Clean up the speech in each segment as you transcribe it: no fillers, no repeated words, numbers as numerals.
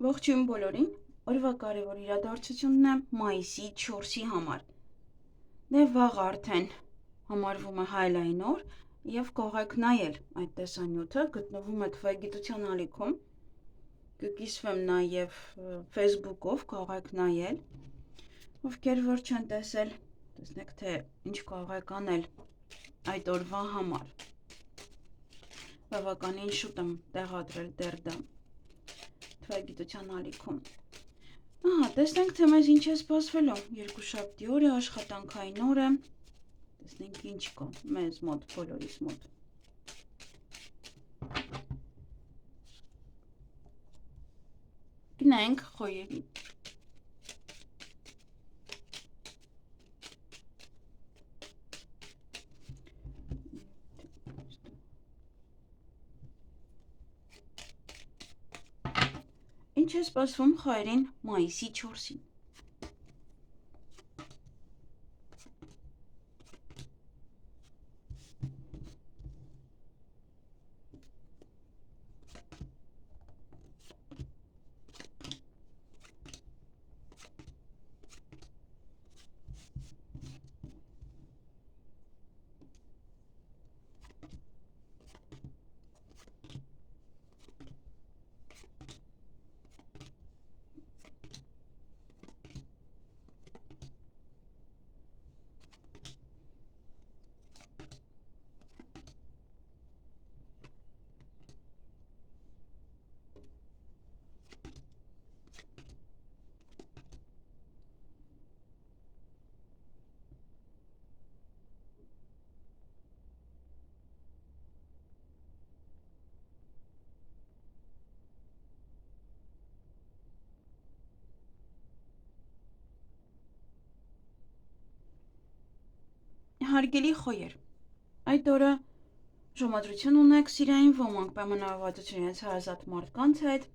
Ողջույն բոլորին, օրվա կարևոր իրադարձությունն է մայիսի 4-ի համար։ Դե վաղ արդեն համարվում է հայլային օր եւ կարող եք նայել այդ տեսանյութը, գտնվում է Թվայգիտության ալիքում։ Կկիսվեմ նաեւ Facebook-ով, կարող եք նայել։ Ովքեր որ չեն տեսել, տեսնեք թե ինչ կարող եք անել այդ օրվա համար։ Բավականին շուտ եմ տեղադրել դեռ դա Թվայգիտության ալիքում։ Ահա, տեսնենք թե մեզ ինչ է սպասվելու։ Երկուշաբթի օր է, աշխատանքային օր է։ Տեսնենք ինչ կա մեզ մոտ, բոլորիս մոտ։ Գնանք խոյերի։ Ինչ է սպասվում խոյերին մայիսի 4-ին։ Հարգելի խոյեր, այդ օրը ժամադրություն ունեք սիրային ոմանք պայմանավորվածություն իրենց հարազատ մարդկանց հետ,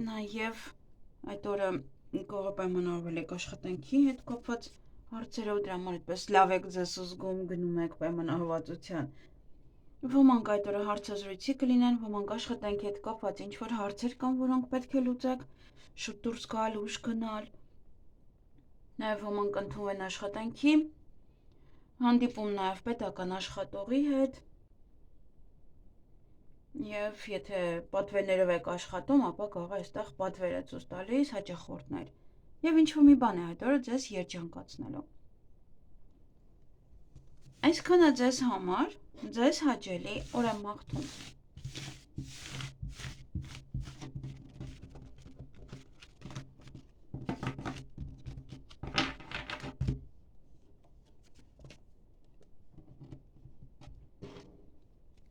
նաև այդ օրը կարող պայմանավորվել եք աշխատանքի հետ կապված հարցերով, դրա համար այդպես լավ եք ձեզ զգում, գնում եք պայմանավորվածության։ Ոմանք այդ օրը հարցազրույցի կլինեն, ոմանք աշխատանքի հետ կապված ինչ-որ հարցեր կան, որոնք պետք է լուծեք, շուտ դուրս գալ, ուշ գնալ, նաև ոմանք ընդունվեն աշխատանքի, հանդիպում նաև պետական աշխատողի հետ, և եթե պատվերներով եք աշխատում, ապա կարող է այստեղ պատվեր է ցույց տալիս, հաճախորդներ, և ինչ-որ մի բան է այդ օրը ձեզ երջանկացնելու։ Այսքանը ձեզ համար, ձեզ հաճելի օր եմ մաղթում։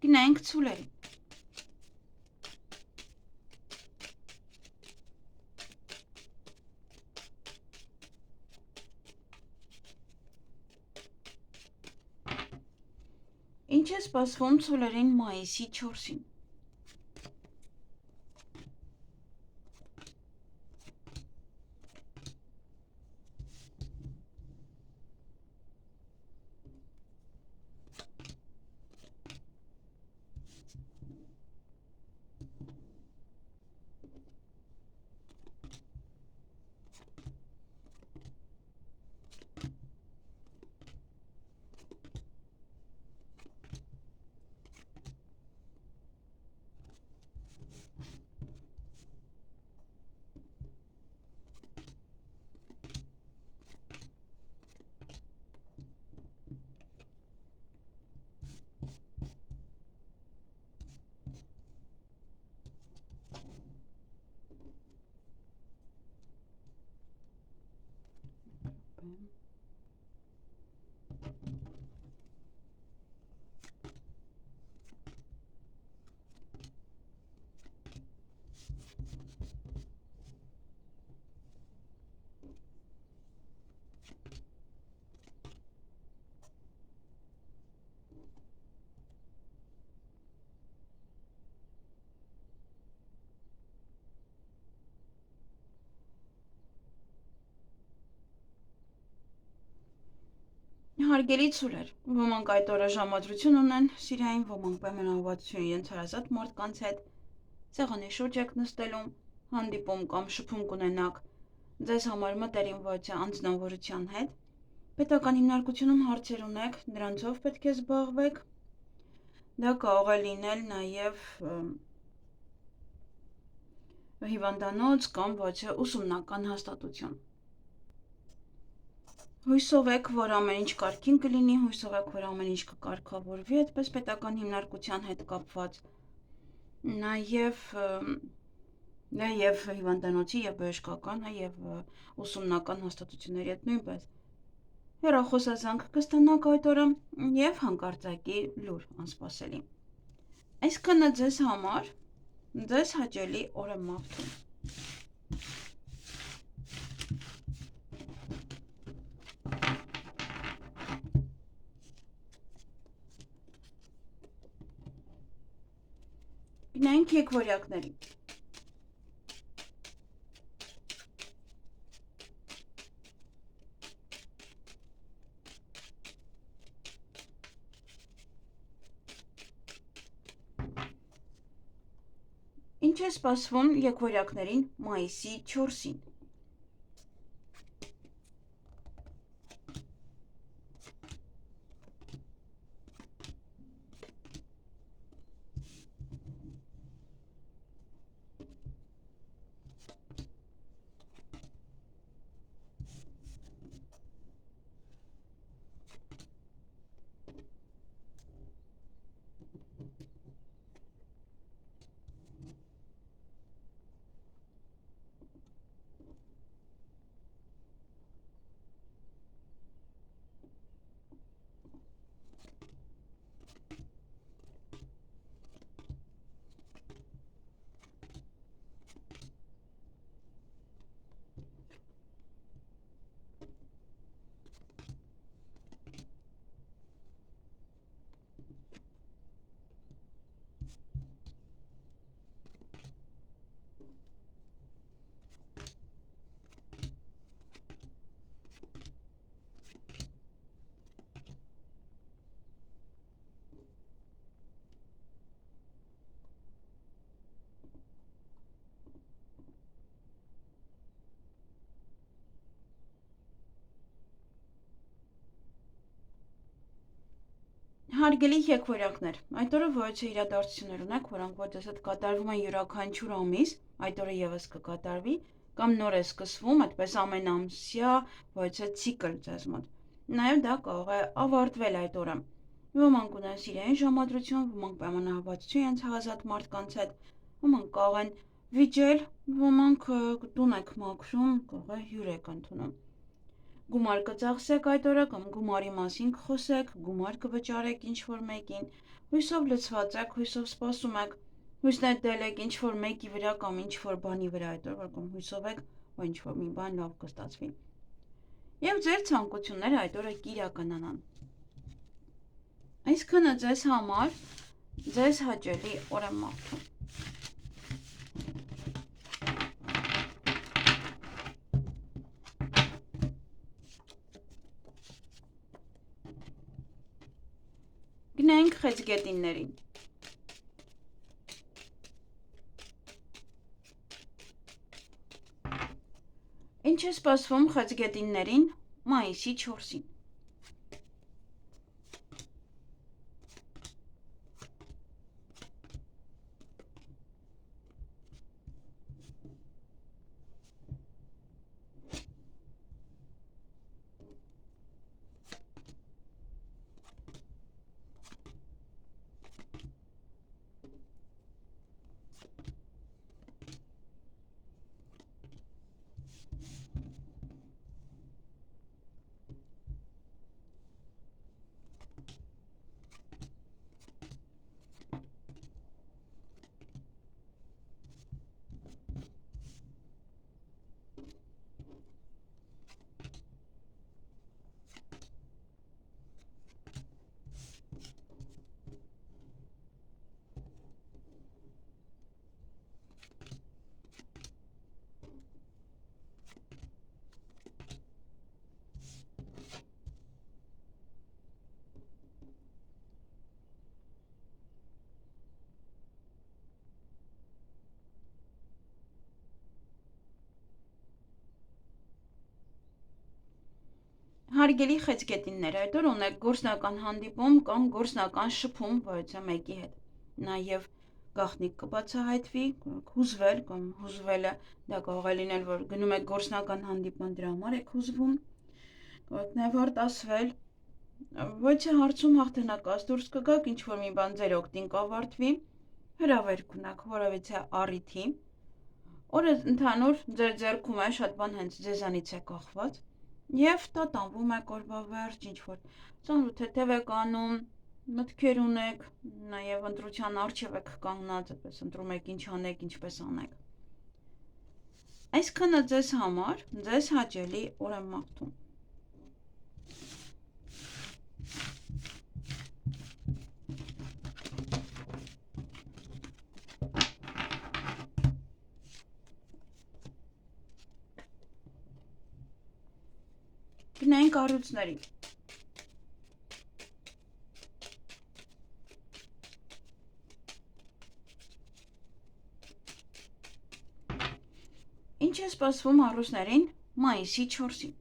Գնանք ցուլերի։ Ինչ է սպասվում ցուլերին մայիսի 4-ին։ Հարգելի ցուլեր, ոմանք այդ օրը ժամադրություն ունեն սիրային, ոմանք պայմանավորվածություն իրենց հարազատ մարդկանց հետ, սեղանի շուրջ եք նստելու, հանդիպում կամ շփում կունենաք ձեզ համար մտերիմ ոճի անձնավորության հետ, պետական հիմնարկությունում հարցեր ունեք, դրանցով պետք է զբաղվեք, դա կարող է լինել նաև հիվանդանոց կամ ոճի ուսումնական հաստատություն։ Հույսով եք, որ ամեն ինչ կարգին կլինի, հույսով եք, որ ամեն ինչ կկարգավորվի այդպես պետական հիմնարկության հետ կապված, նաև հիվանդանոցի և բժշկական և ուսումնական հաստատությունների հետ նույնպես հեռախոսազանգ կստանաք այդ օրը և հանկարծակի լուր անսպասելի։ Այսքանը ձեզ համար, ձեզ հաճելի օր եմ մաղթում։ Գնանք եկվորյակների։ Ինչ է սպասվում եկվորյակներին մայիսի 4-ին։ Հարգելի եկվորյակներ, այդ օրը ոչի իրադարձություններ ունեք, որոնք որ ձեզ հետ կատարվում են յուրաքանչյուր ամիս, այդ օրը եւս կկատարվի, կամ նոր է սկսվում, այդպես ամեն ամսյա ոչի ցիկլ ձեզ մոտ։ Նաև դա կարող է ավարտվել այդ օրը։ Ոմանք ունեն սիրային ժամադրություն, ոմանք պայմանավորվածություն իրենց հարազատ մարդկանց հետ, ոմանք կարող են վիճել, ոմանք տուն եք մաքրում, կարող է հյուր եք ընդունում։ Գումար կծախսեք այդ օրը կամ գումարի մասին կխոսեք, գումար կվճարեք ինչ-որ մեկին, հույսով լցված եք, հույսով սպասում եք, հույսներ դել եք ինչ-որ մեկի վրա կամ ինչ-որ բանի վրա այդ օրը, կամ հույսով եք, որ ինչ-որ մի բան լավ կստացվի։ Եվ ձեր ցանկությունները այդ օրը կիրականանան։ Այսքանը ձեզ համար, ձեզ հաճելի օր եմ մաղթում։ Գնանք խեցգետիններին։ Ինչ է սպասվում խեցգետիններին մայիսի 4-ին։ Հարգելի խեցգետիններ, այդ օր ունեք գործնական հանդիպում կամ գործնական շփում վարության մեկի հետ։ Նաև գաղտնիք կբացահայտվի, հուզվել կամ հուզվելը, դա կարող է լինել, որ գնում եք գործնական հանդիպման, դրա համար եք հուզվում, կարող նաև արտասվել, ոչ է հարցում հաղթանակած դուրս կգաք, ինչ-որ մի բան ձեր օգտին կավարտվի, հրավեր կունակ որևիցե առիթի, օրը ընդհանուր ձեր ձեռքում է, շատ բան հենց ձեզանից է կախված, և տատանվում եք օրվա վերջ, ինչ-որ ծանոթ թեթև եք անում, մտքեր ունեք, նաև ընտրության առջև եք կանգնած, այդպես ընտրում եք ինչ անեք, ինչպես անեք։ Այսքանը ձեզ համար, ձեզ հաճելի օր եմ մաղթում։ Գնային կառույցների։ Ինչ է սպասվում առուսներին մայիսի 4-ին։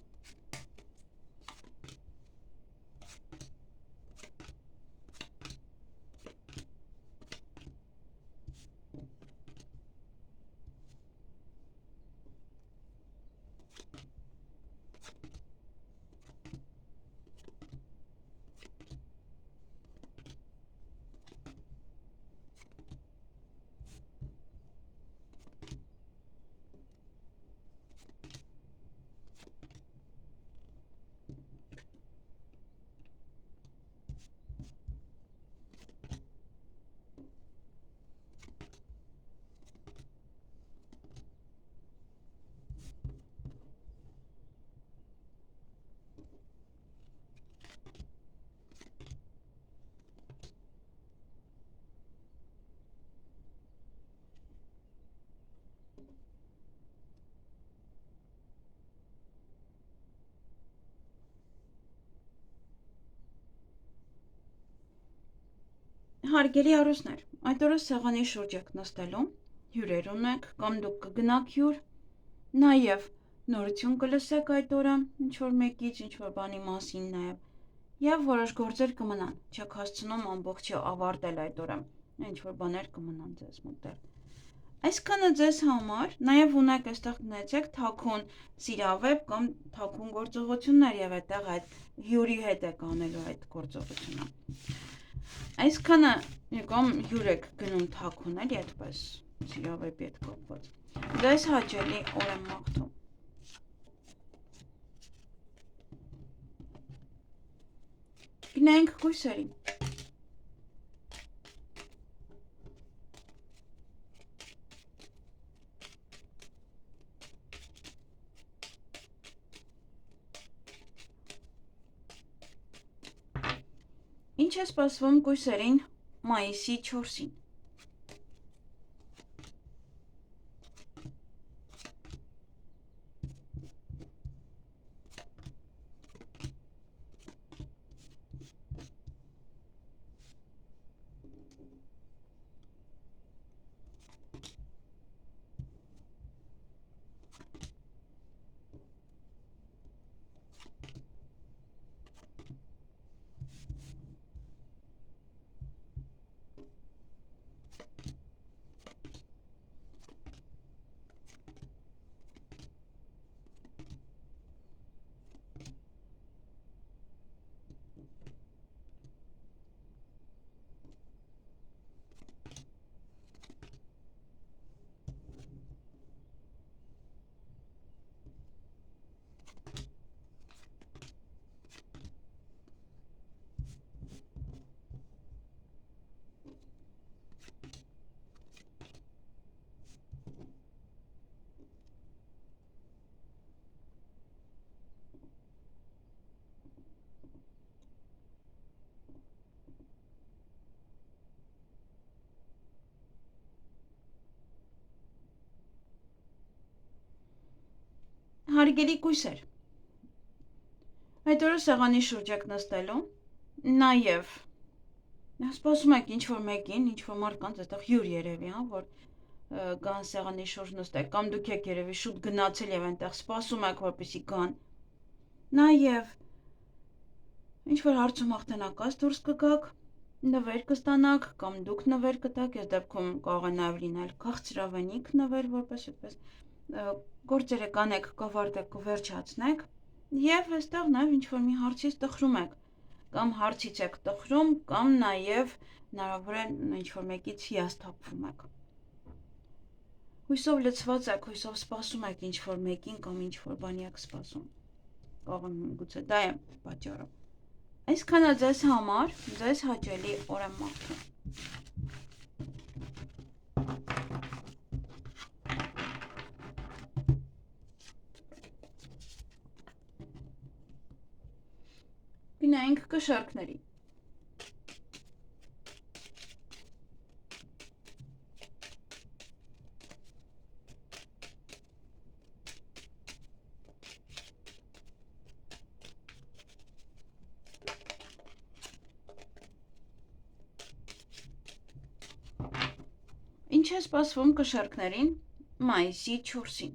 Հարգելի առուսներ, այդ օրը սեղանի շուրջ եք նստելու, հյուրեր ունեք կամ դուք կգնաք հյուր, նաև նորություն կլսեք այդ օրը, ինչ-որ մեկից, ինչ-որ բանի մասին նաև, և որոշ գործեր կմնան, չեք հասցնում ամբողջը ավարտել այդ օրը, ինչ-որ բաներ կմնան ձեզ մոտ դեռ։ Այսքանը ձեզ համար, նաև ունեք այստեղ գնացեք թաքուն սիրավեպ կամ թաքուն գործողություններ և այդտեղ այդ հյուրի հետ եք անելու այդ գործողությունը։ Այսքանը կամ հյուր եք գնում թաքուն էլի այդպես սիրավեպի հետ կապված։ Ձեզ հաճելի օր եմ մաղթում։ Գնայինք կույսերին։ Ինչ է սպասվում կույսերին մայիսի 4-ին։ Հարգելի կույսեր, այդ օրը սեղանի շուրջ եք նստելու, նաև սպասում եք ինչ-որ մեկին, ինչ-որ մարդկանց, այստեղ հյուր երևի, որ գան սեղանի շուրջ նստեք, կամ դուք եք երևի շուտ գնացել և այնտեղ սպասում եք, որպեսզի գան, նաև Ինչ-որ հարցում հաղթանակած դուրս կգաք, նվեր կստանաք կամ դուք նվեր կտաք, այս դեպքում կարող է նաև լինել քաղցրավենիք նվեր, որպես այդպես գործերը կանեք, կավարտեք, կվերջացնեք եւ այստեղ նաև ինչ-որ մի հարցից տխրում եք կամ հարցից եք տխրում կամ նաև հնարավոր է ինչ-որ մեկից հիասթափվում եք։ Հույսով լցված եք, հույսով սպասում եք ինչ-որ մեկին կամ ինչ-որ բանի եք սպասում։ Կարող է գուցե դա է պատճառը։ Այսքանը ձեզ համար, ձեզ հաճելի օր եմ մաղթում։ Գնայինք կշարքների։ Ինչ է սպասվում կշարքներին մայիսի 4-ին։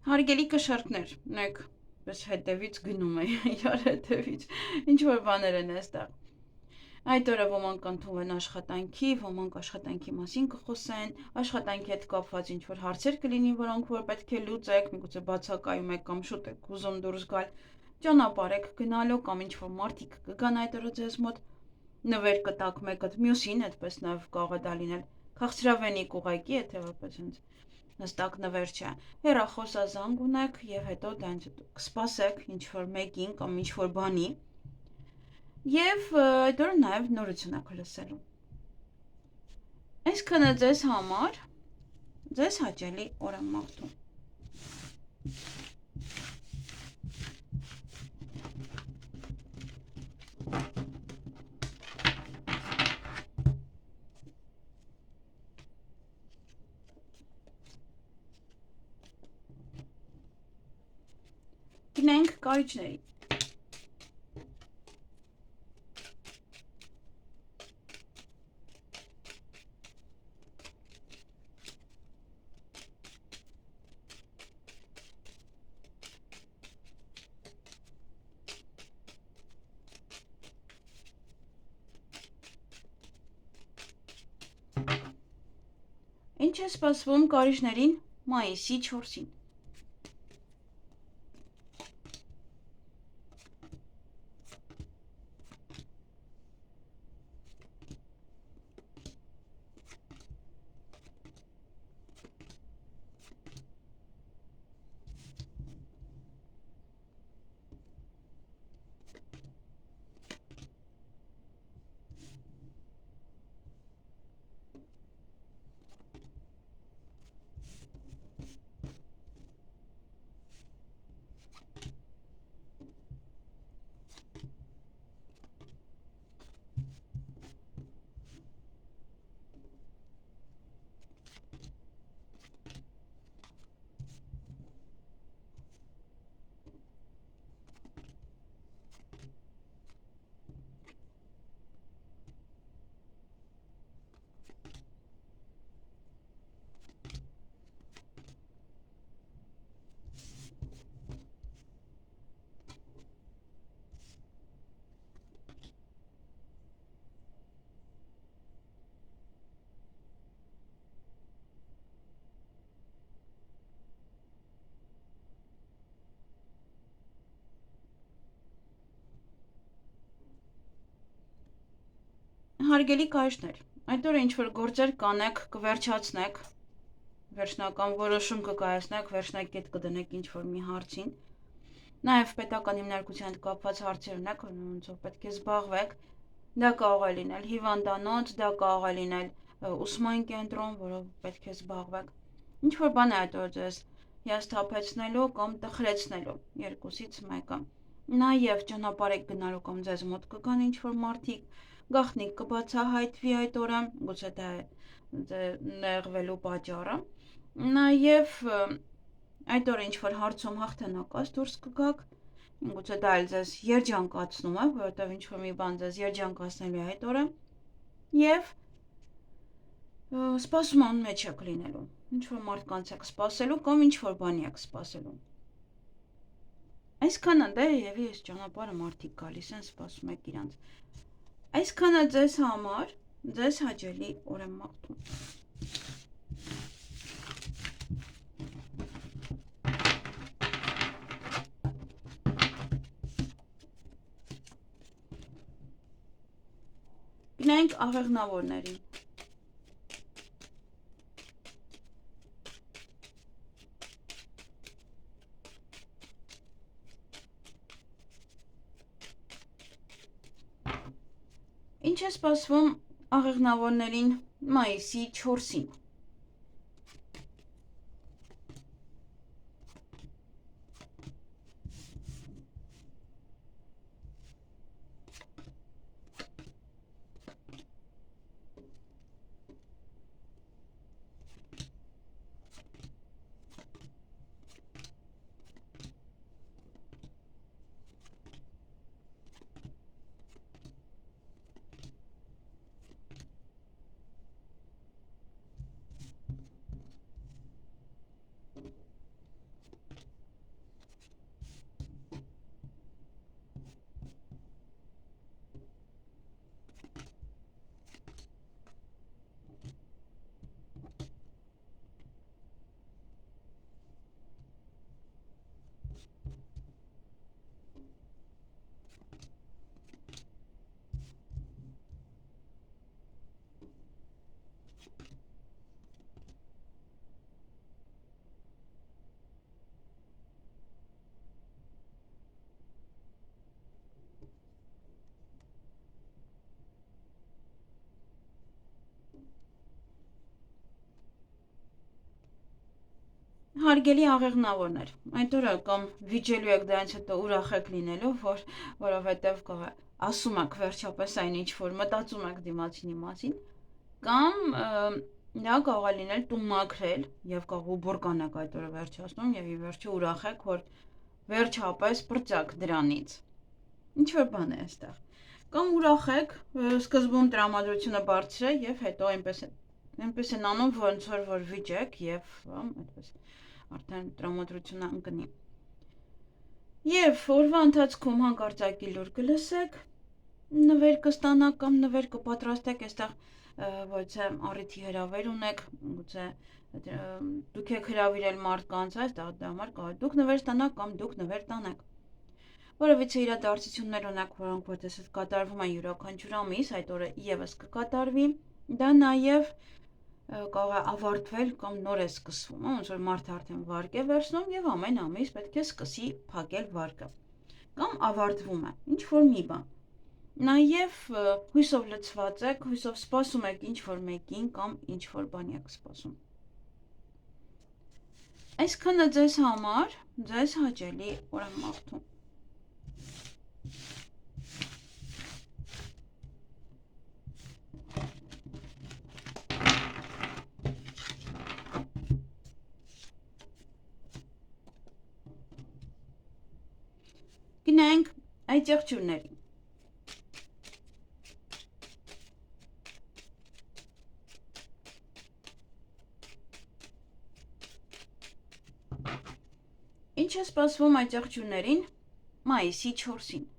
Հարգելի կշարքներ, նայեք, պես հետևից գնում է, իրար հետևից, ինչ-որ բաներ են այստեղ։ Այդ օրը ոմանք ընդունվեն աշխատանքի, ոմանք աշխատանքի մասին կխոսեն, աշխատանքի հետ կապված ինչ-որ հարցեր կլինի, որոնք որ պետք է լուծեք, միգուցե բացակայում եք կամ շուտ եք ուզում դուրս գալ, ճանապարհ եք գնալու կամ ինչ-որ մարդիկ կգան այդ օրը ձեզ մոտ, նվեր կտաք մեկը մյուսին, այդպես նաև կարող է դա լինել քաղցրավենիք ուղղակի, եթե որպես հենց հստակ նվեր չէ, հեռախոսազանգ ունեք եւ հետո կսպասեք ինչ-որ մեկին կամ ինչ-որ բանի եւ այդ օրը նաեւ նորություն եք լսելու։ Այսքանը ձեզ համար, ձեզ հաճելի օր եմ մաղթում։ Գնանք կարիճների։ Ինչ է սպասվում կարիճներին մայիսի 4-ին։ Հարգելի կայշներ, այդ օրը ինչ-որ գործեր կանեք, կվերջացնեք, վերջնական որոշում կկայացնեք, վերջնակետ կդնեք ինչ-որ մի հարցին, նաև պետական հիմնարկության հետ կապված հարցեր ունեք, ոնցով պետք է զբաղվեք, դա կարող է լինել հիվանդանոց, դա կարող է լինել ուսման կենտրոն, որով պետք է զբաղվեք, ինչ-որ բան է այդ օրը ձեզ հիասթափեցնելու կամ տխրեցնելու, երկուսից մեկը, նաև ճանապարհ եք գնալու կամ ձեզ մոտ կգան ինչ-որ մարդիկ, գաղտնիք կբացահայտվի այդ օրը, գուցե դա է նեղվելու պատճառը, նաև այդ օրը ինչ-որ հարցում հաղթանակած դուրս կգաք, գուցե դա էլ ձեզ երջանկացնում է, որովհետև ինչ-որ մի բան ձեզ երջանկացնելու է այդ օրը, և սպասման մեջ եք լինելու, ինչ-որ մարդկանց եք սպասելու կամ ինչ-որ բանի եք սպասելու։ Այսքանը դե եւ ես ճանապարհը մարդիկ գալիս են, սպասում եք իրանց։ Այսքանը ձեզ համար, ձեզ հաճելի օր եմ մաղթում։ Գնանք աղեղնավորներին։ Ինչ է սպասվում աղեղնավորներին մայիսի 4-ին։ Հարգելի աղեղնավորներ, այդ օրը կամ վիճելու եք դրանից հետո ուրախ եք լինելու, որովհետև ասում եք վերջապես այն ինչ որ մտածում եք դիմացինի մասին, կամ դա կարող է լինել տուն մաքրել եւ կարող ու բորկան եք այդ օրը վերջացնում եւ ի վերջո ուրախ եք, որ վերջապես պրծակ դրանից։ Ինչ որ բան է այստեղ։ Կամ ուրախ եք, սկզբում տրամադրությունը բարձր է եւ հետո այնպես են անում, ոնց որ վիճեք եւ այդպես արդեն տրամադրությունը ընկնի։ Եվ օրվա ընթացքում հանկարծակի լուր կլսեք, նվեր կստանաք կամ նվեր կպատրաստեք, այստեղ ոչե առիթի հրավեր ունեք, գուցե դուք եք հրավիրել մարդկանց, այստեղ դա համար կարող դուք նվեր ստանաք կամ դուք նվեր տանեք։ Որովհետեւ իրադարձություններ ունեք, որոնք որտես կատարվում են յուրաքանչյուր ամիս, այդ օրը եւս կկատարվի, դա նաեւ կարող է ավարտվել կամ նոր է սկսվում, ոնց որ մարդը արդեն վարկ է վերցնում եւ ամեն ամիս պետք է սկսի փակել վարկը։ Կամ ավարտվում է ինչ որ մի բան։ Նաեւ հույսով լցված եք, հույսով սպասում եք ինչ որ մեկին կամ ինչ որ բանի եք սպասում։ Այսքանը ձեզ համար, ձեզ հաճելի օր եմ մաղթում։ Գնանք այդ եղջյուրներին։ Ինչ է սպասվում այդ եղջյուրներին մայիսի 4-ին։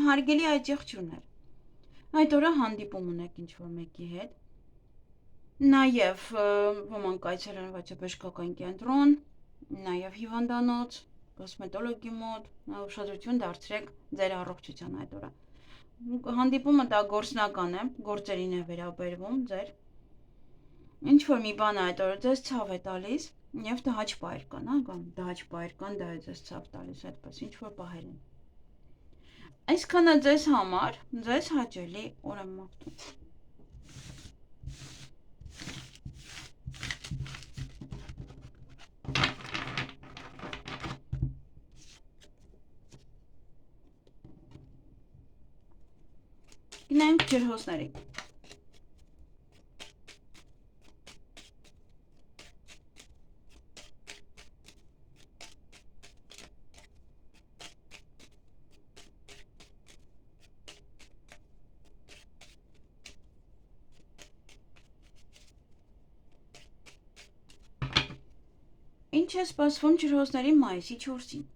Հարգելի այջեղջյուրներ, այդ օրը հանդիպում ունեք ինչ-որ մեկի հետ, նաև ոմանք այցելել են վաճառաբժշկական կենտրոն, նաև հիվանդանոց, կոսմետոլոգի մոտ, ուշադրություն դարձրեք ձեր առողջության այդ օրը։ Հանդիպումը դա գործնական է, գործերին է վերաբերվում ձեր։ Ինչ-որ մի բան այդ օրը ձեզ ցավ է տալիս, եւ տհաճ պահեր կան, կամ տհաճ պահեր կան, դա է ձեզ ցավ տալիս, այդպես ինչ-որ պահեր են։ Այսքանը ձեզ համար, ձեզ հաճելի օր եմ մաղթում։ Գնանք ջրհոսների։ Ինչ է սպասվում ջրհոսների մայիսի 4-ին։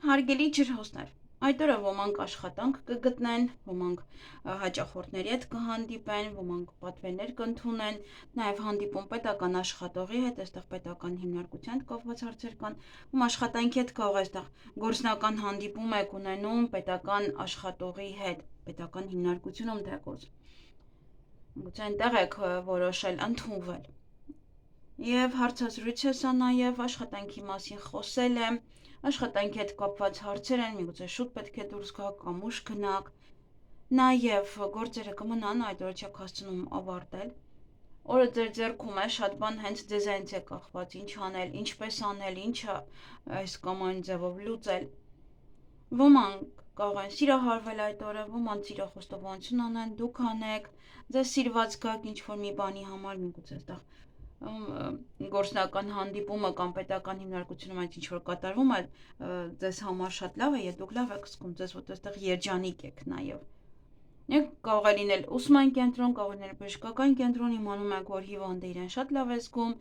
Հարգելի ջրհոսներ, այդ օրը ոմանք աշխատանք կգտնեն, ոմանք հաճախորդների հետ կհանդիպեն, ոմանք պատվերներ կընդունեն, նաև հանդիպում պետական աշխատողի հետ, այստեղ պետական հիմնարկության հետ կապված հարցեր կան, ում աշխատանքի հետ կարող է այստեղ գործնական հանդիպում եք ունենում պետական աշխատողի հետ, պետական հիմնարկությունում դեպոս։ Գուցե այնտեղ եք որոշել ընդունվել։ Եվ հարցազրույց է սա նաև աշխատանքի մասին խոսել է, աշխատանքի հետ կապված հարցեր են, միգուցե շուտ պետք է դուրս գաք կամ ուշ գնաք, նաև գործերը կմնան, այդ օրը չեք հասցնում ավարտել, օրը ձեր ձեռքում է, շատ բան հենց ձեզանից է կախված, ինչ անել, ինչպես անել, ինչը այս կամ այն ձևով լուծել, ոմանք կարող են սիրահարվել այդ օրը, ոմանք սիրո խոստովանություն անեն, դուք անեք, ձեզ սիրված գաք ինչ-որ մի բանի համար, միգուցե այստեղ գործնական հանդիպումը կամ պետական հիմնարկությունում այդ ինչ-որ կատարվում է, ձեզ համար շատ լավ է, եւ դուք լավ եք զգում, ձեզ որ այստեղ երջանիկ եք նաև։ Եվ կարող է լինել ուսման կենտրոն, կարող է լինել բժշկական կենտրոն, իմանում եք, որ հիվանդը իրեն շատ լավ է զգում,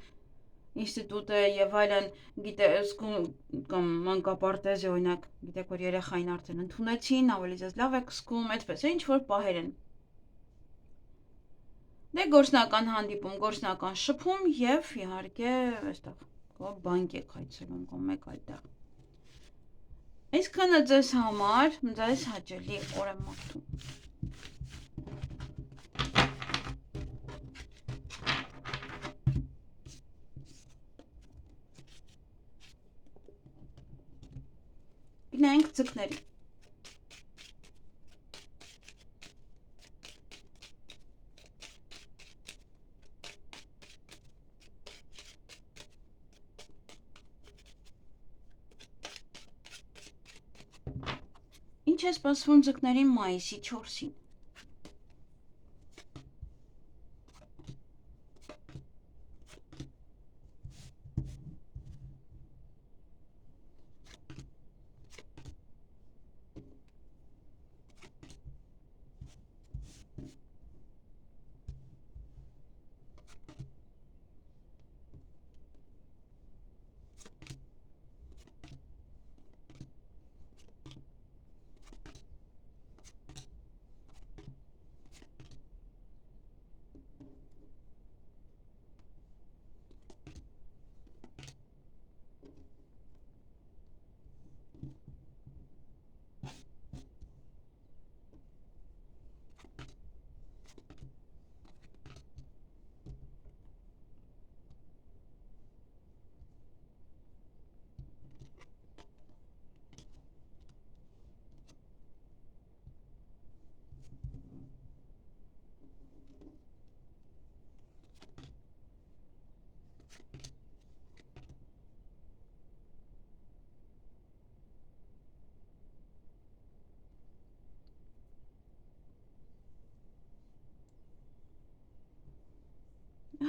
ինստիտուտ է եւ այլն, գիտե զգում կամ մանկապարտեզի օրինակ, գիտեք, որ երեխային արդեն ընդունեցին, ավելի ձեզ լավ եք զգում, այդպես է, ինչ-որ պահեր են։ Դե գործնական հանդիպում, գործնական շփում եւ իհարկե այստեղ բանկ եք այցելում կամ մեկ այդտեղ։ Այսքանը ձեզ համար, ձեզ հաճելի օր եմ մաղթում։ Գնանք ձկների։ Ինչ է սպասվում ձկներին մայիսի 4-ին։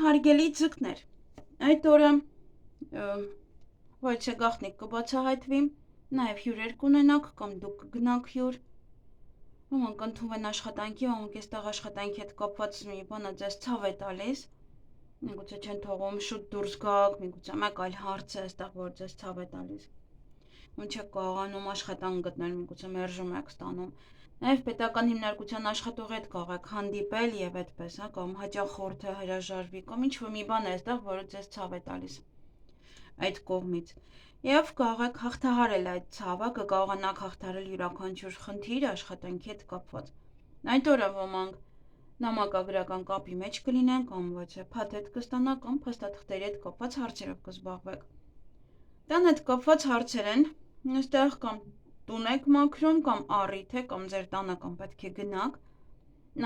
Հարգելի ձկներ, այդ օրը ոչ է գաղտնիք կբացահայտվի, նաև հյուրեր կունենաք կամ դուք կգնաք հյուր, ոմանք ընդունվեն աշխատանքի, ոմանք այստեղ աշխատանքի հետ կապված մի բանը ձեզ ցավ է տալիս, միգուցե չեն թողում շուտ դուրս գաք, միգուցե մեկ այլ հարց է այստեղ, որ ձեզ ցավ է տալիս, ում չեք կարողանում աշխատանք գտնել, միգուցե մերժում եք ստանում, նաև պետական հիմնարկության աշխատողի հետ կարող եք հանդիպել եւ այդպես, կամ հաճախ խորհուրդը հրաժարվի, կամ ինչ-որ մի բան է այստեղ, որը ձեզ ցավ է տալիս այդ կողմից։ Եվ կարող եք հաղթահարել այդ ցավը, կկարողանաք հաղթահարել յուրաքանչյուր խնդիր աշխատանքի հետ կապված։ Այդ օրը ոմանք նամակագրական կապի մեջ կլինեն, կամ ոչ է փաթեթ կստանաք, կամ փաստաթղթերի հետ կապված հարցերով կզբաղվեք։ Տան հետ կապված հարցեր են, այստեղ կամ տուն եք մաքրում, կամ առիթ է, կամ ձեր տանը կամ պետք է գնաք,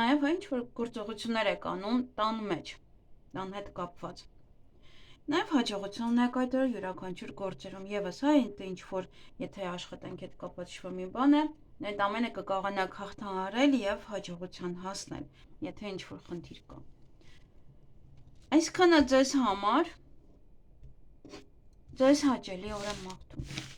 նաև ինչ-որ գործողություններ եք անում տան մեջ, տան հետ կապված։ Նաև հաջողություն ունեք այդ օրը յուրաքանչյուր գործերում, եւս ինչ-որ, եթե աշխատանքի հետ կապված ինչ-որ մի բան է, այդ ամենը կկարողանաք հաղթահարել եւ հաջողության հասնել, եթե ինչ-որ խնդիր կա։ Այսքանը ձեզ համար, ձեզ հաճելի օր եմ մաղթում։